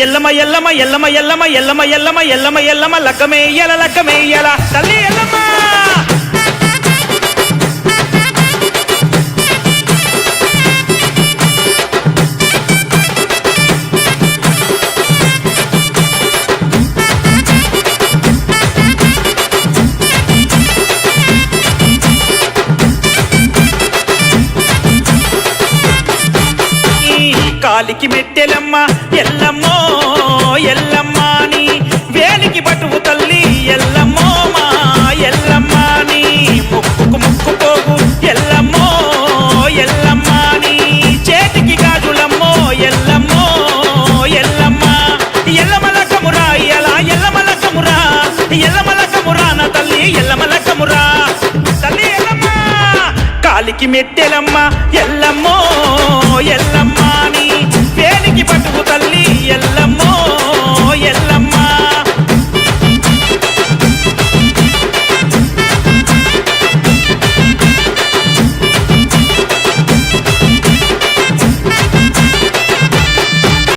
ఎల్లమ ఎల్లమ ఎల్లమ ఎల్లమ ఎల్లమ ఎల్లమ ఎల్లమ ఎల్లమ లగ్గమేయ్యల లగ్గమేయ్యల తల్లి ఎల్లమ్మ కాలికి మెట్టెలమ్మ ఎల్లమ్మో ఎల్లమ్మాని వేలికి బటువు తల్లి ఎల్లమ్మో మా ఎల్లమ్మాని ముక్కుకు ముక్కు పోగు ఎల్లమ్మో ఎల్లమ్మాని చేతికి గాజులమ్మో ఎల్లమ్మో ఎల్లమ్మ ఎల్లమలకమురా ఎలా ఎల్లమలకమురా ఎల్లమలకమురా నా తల్లి ఎల్లమలకమురా తల్లి ఎల్లమ్మ కాలికి మెట్టెలమ్మ ఎల్లమ్మో ఎల్లమ్మాని